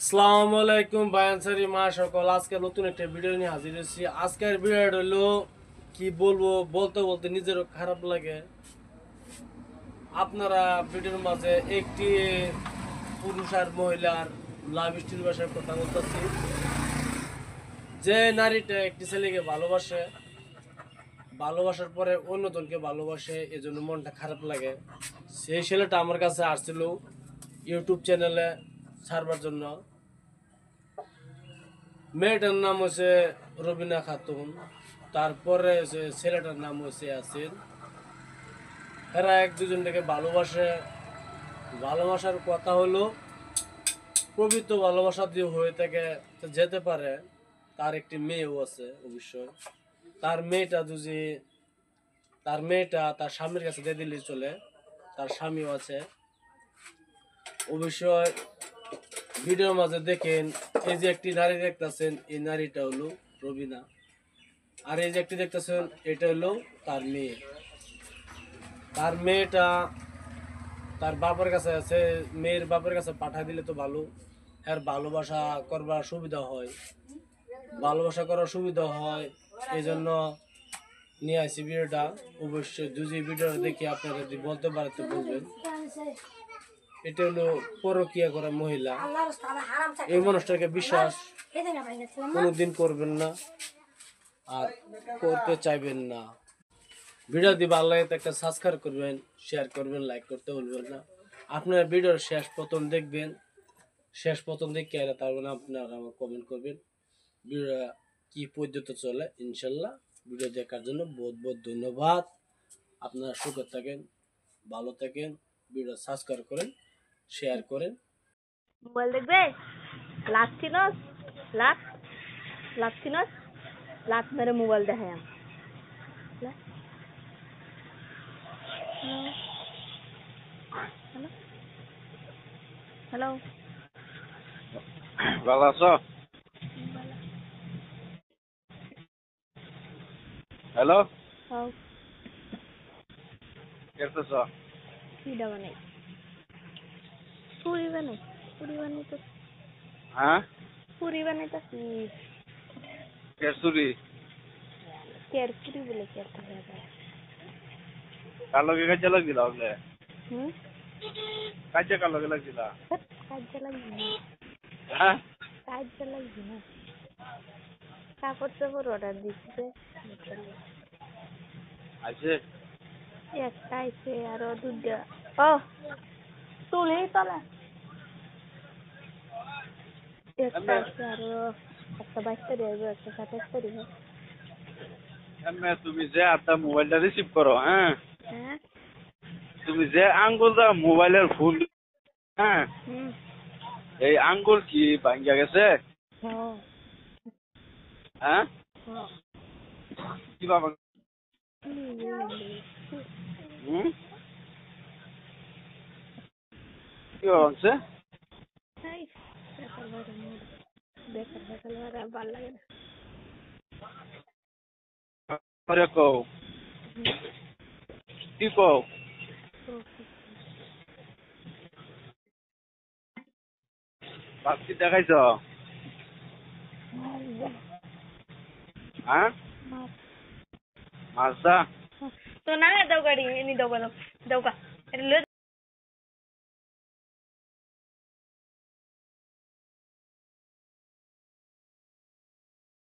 আসসালামু আলাইকুম বায়ানসারি মা সকল। আজকে নতুন একটা ভিডিও নিয়ে হাজির হয়েছি। আজকের ভিডিওটা হলো কি বলবো, বলতে বলতে নিজেরও খারাপ লাগে। আপনারা ভিডিওর মাঝে একটি পুরুষ আর মহিলার লাভ স্টোরি ভাষার কথা বলতেছি। যে নারীটা একটি ছেলেকে ভালোবাসে, ভালোবাসার পরে অন্যজনকে ভালোবাসে, এজন্য মনটা খারাপ লাগে। সেই ছেলেটা আমার কাছে আসছিল ইউটিউব চ্যানেলে ছাড়বার জন্য। মেয়েটার নাম হচ্ছে রবিনা খাতুন, তারপরে ছেলেটার নাম হচ্ছে ইয়াসিন। এরা এক দুজনটাকে ভালোবাসে। ভালোবাসার কথা হলো পবিত্র ভালোবাসা দিয়ে হয়ে থাকে যেতে পারে। তার একটি মেয়েও আছে অবশ্যই। তার মেয়েটা যদি তার স্বামীর কাছে দিয়ে দিলে চলে। তার স্বামীও আছে অবশ্যই। ভিডিওর মাঝে দেখেন, এই যে একটি নারী দেখতেছেন, এই নারীটা হলো রবিনা। আর এই যে একটি দেখতেছেন, এটা হলো তার মেয়ে। তার মেয়েটা তার বাবার কাছে আছে। মেয়ের বাবার কাছে পাঠা দিলে তো ভালো, এর ভালোবাসা করবার সুবিধা হয়। ভালোবাসা করার সুবিধা হয়, এই জন্য নিয়ে আসি ভিডিওটা। অবশ্যই যদি ভিডিওটা দেখে আপনারা যদি বলতে পারে তো বলবেন। এটা হলো পরকিয়া করা মহিলা। এই মানুষটাকে বিশ্বাস কোনোদিন করবেন না আর করতে চাইবেন না। ভিডিও দিয়ে ভালো লাগে তো একটা সাবস্ক্রাইব করবেন, শেয়ার করবেন, লাইক করতে ভুলবেন না। আপনারা ভিডিওর শেষ প্রথম দেখবেন, শেষ প্রথম দেখে এলে তার মানে আপনারা আমার কমেন্ট করবেন ভিডিও কি পদ্ধতি চলে। ইনশাল্লাহ ভিডিও দেখার জন্য বহুত বহুত ধন্যবাদ। আপনারা সুখে থাকেন, ভালো থাকেন। ভিডিও সাবস্ক্রাইব করেন, শেয়ার করেন। মোবাইল দেখবে? লাত চিনস? লাত লাত চিনস? লাত মেরে মোবাইল দেখায় আমি। হ্যালো হ্যালো ভালো আছো? হ্যালো, হ্যালো কেমন কি বানাই? পুরি বানাই। পুরি বানাই তো হ্যাঁ? পুরি বানাইতাছি। কেসুরি কের পুরি বলে কের তো হয়ে যায়। কার লগে কাজে লাগিলা বলে? হুম কাজে কার লগে লাগিলা? কাজে লাগবে না, হ্যাঁ? কাজে লাগবে না। কাপড় চাপড় অর্ডার দিচ্ছে, আছে একটা আইছে আরো দুটা। ও তুলি তলা একটা এমনে আছে আরো, একটা 22 তারিখ আসবে, একটা 27 তারিখ। এমনে তুমি যে আটা মোবাইলটা রিসিভ করো, হ্যাঁ? হ্যাঁ তুমি যে আঙ্গুলটা মোবাইলের ফোন, হ্যাঁ, হুম এই আঙ্গুল কি ভাঙ্গা গেছে? হ্যাঁ হ্যাঁ? হ্যাঁ কি বাবা? হুম? কি বাবা ভাঙছে? বেকার বেকার ভালো লাগে না। করে কও, কি কও? বাকি দেখাইছ? হ্যাঁ? মাছটা তো না দাও গাড়ি এনে দাও, দাও গা।